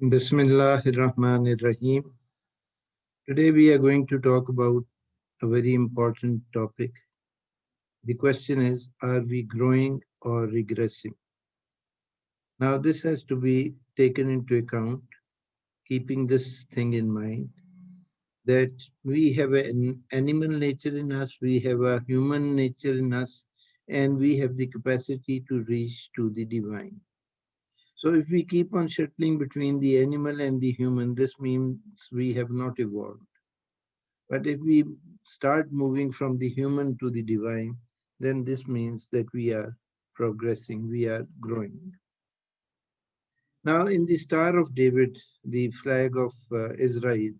Bismillahirrahmanirrahim. Today we are going to talk about a very important topic. The question is, are we growing or regressing? Now this has to be taken into account, keeping this thing in mind, that we have an animal nature in us, we have a human nature in us, and we have the capacity to reach to the divine. So if we keep on shuttling between the animal and the human, this means we have not evolved. But if we start moving from the human to the divine, then this means that we are progressing, we are growing. Now, in the Star of David, the flag of Israel,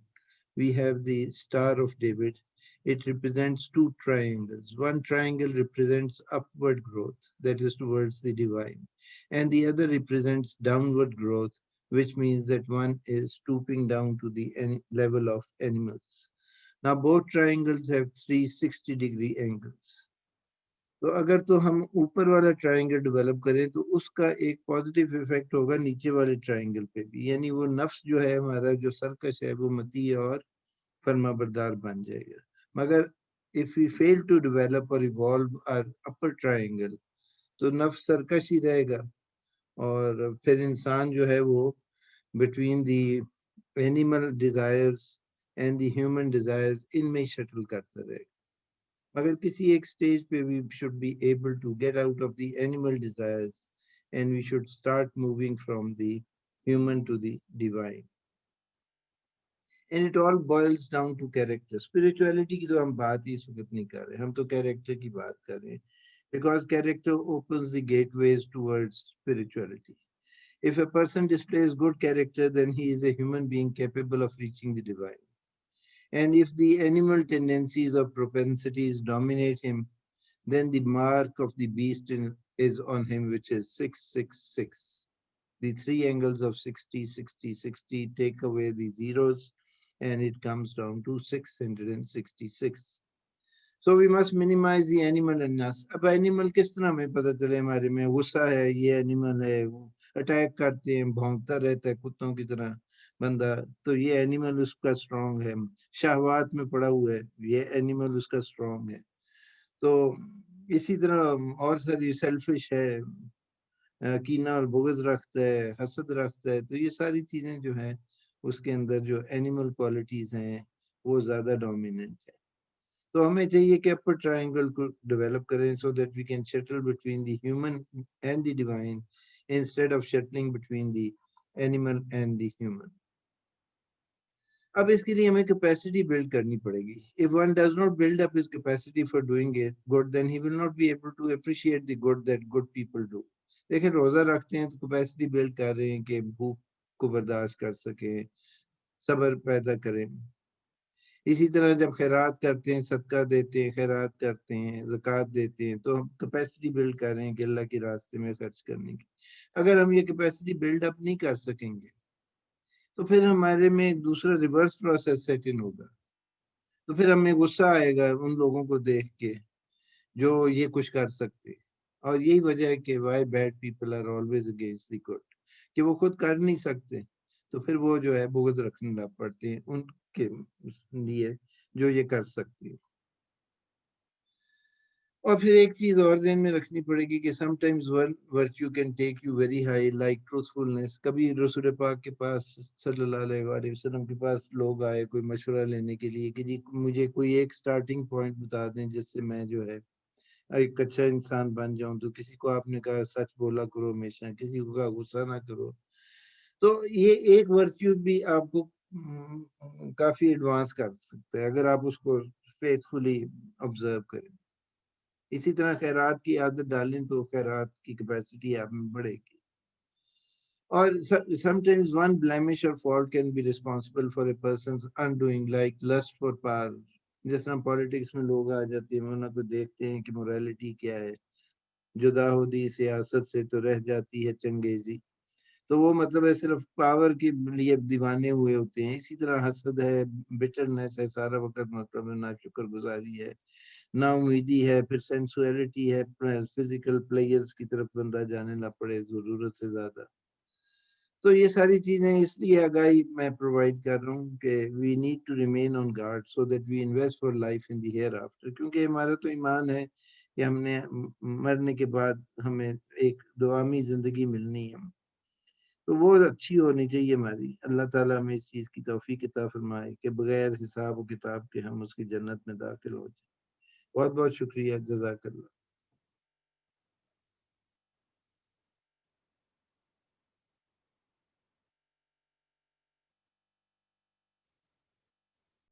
we have the Star of David. It represents two triangles. One triangle represents upward growth, that is towards the divine, and the other represents downward growth, which means that one is stooping down to the level of animals. Now both triangles have 360-degree angles. तो अगर तो हम ऊपर वाला triangle develop करें तो उसका एक पॉजिटिव इफेक्ट होगा नीचे वाले ट्रायंगल पे भी, यानी वो नफ्स जो है हमारा जो सरकश है वो मती और फर्माबरदार बन जाएगा. मगर if we fail to develop और इवॉल्व आवर अपर ट्रायंगल तो नफ्स सरकश ही रहेगा और फिर इंसान जो है वो between the animal desires and the human desires इनमें ही शटल करता रहेगा. मगर किसी एक स्टेज पे we should be able to get out of the animal desires and we should start moving from the human to the divine. And it all boils down to character. Spirituality की तो हम बात ही इस वक्त नहीं कर रहे, हम तो कैरेक्टर की बात कर रहे हैं, because character opens the gateways towards spirituality. If a person displays good character, then he is a human being capable of reaching the divine. And if the animal tendencies or propensities dominate him, then the mark of the beast is on him, which is 666. The three angles of 60, 60, 60, take away the zeros, and it comes down to 666. So we must minimize the animal in us. अब animal किस तरह हमें पता चले हमारे में गुस्सा है, ये एनिमल है, वो अटैक करते हैं, भौंकता रहता है कुत्तों की तरह बंदा, तो ये एनिमल उसका स्ट्रांग है. शहवात में पड़ा हुआ है, ये एनिमल उसका स्ट्रांग है. तो इसी तरह और सारी सेल्फिश है, कीना और बुग़्ज़ रखता है, हसद रखता है, तो ये सारी चीजें जो है उसके अंदर जो एनिमल क्वालिटीज हैं वो ज्यादा डोमिनेंट है. तो हमें चाहिए कि अपर ट्रायंगल को डेवलप करें so that we can settle between the human and the divine instead of settling between the animal and the human. अब इसके लिए हमें कैपेसिटी बिल्ड करनी पड़ेगी. If one does not build up his capacity for doing it good, then he will not be able to appreciate the good that good people do. देखिए रोजा रखते हैं तो कैपेसिटी बिल्ड कर रहे हैं कि भूख को बर्दाश्त कर सकें, सब्र पैदा करें. इसी तरह जब खैरात करते हैं, सदका देते हैं, खैरात करते हैं, ज़कात देते हैं, तो हम कैपेसिटी बिल्ड कर रहे हैं कि अल्लाह के रास्ते में खर्च करने की. अगर हम ये कैपेसिटी बिल्ड अप नहीं कर सकेंगे तो फिर हमारे में एक दूसरा रिवर्स प्रोसेस सेट इन होगा. तो फिर हमें गुस्सा आएगा उन लोगों को देख के जो ये कुछ कर सकते. और यही वजह है कि why bad people are always against the good, कि वो खुद कर नहीं सकते तो फिर वो जो है बुग़्ज़ रखने लग पड़ते हैं उनके लिए जो ये कर सकती है. और फिर एक चीज और ध्यान में रखनी पड़ेगी कि sometimes one virtue can take you very high like truthfulness. कभी रसूल पाक के पास सल्लल्लाहु अलैहि वसल्लम के पास लोग आए कोई मशवरा लेने के लिए कि जी मुझे कोई एक स्टार्टिंग पॉइंट बता दें जिससे मैं जो है एक अच्छा इंसान बन जाऊं. तो किसी को आपने कहा सच बोला करो हमेशा, किसी को कहा गुस्सा ना करो. तो ये एक वर्च्यू भी आपको काफी एडवांस कर सकता है अगर आप उसको फेथफुली ऑब्जर्व करें. इसी तरह खैरात की आदत डालें तो खैरात की कैपेसिटी आप में बढ़ेगी. और sometimes one blemish or fault can be responsible for a person's undoing, like lust for power. जिस तरह पॉलिटिक्स में लोग आ जाते हैं, उनको देखते हैं कि मोरालिटी क्या है, जुदा होती सियासत से तो रह जाती है चंगेजी. तो वो मतलब है सिर्फ पावर के लिए दीवाने हुए होते हैं. इसी तरह हसद है, बिटरनेस है, सारा वक्त मतलब नाशुक्रगुजारी है, ना उम्मीदी है, फिर सेंसुअलिटी है, फिजिकल प्लेयर्स की तरफ बंदा जाने ना पड़े जरूरत से ज्यादा. तो ये सारी चीजें इसलिए आगाही मैं प्रोवाइड कर रहा हूँ कि we need to remain on guard so that we invest for life in the hereafter, क्योंकि हमारा तो ईमान है कि हमने मरने के बाद हमें एक दुआमी जिंदगी मिलनी है, तो वो अच्छी होनी चाहिए हमारी। अल्लाह ताला हमें इस चीज की तौफीक अता फरमाए कि बगैर हिसाब व किताब के हम उसकी जन्नत में दाखिल हो जाए। बहुत बहुत शुक्रिया, जज़ाकल्लाह।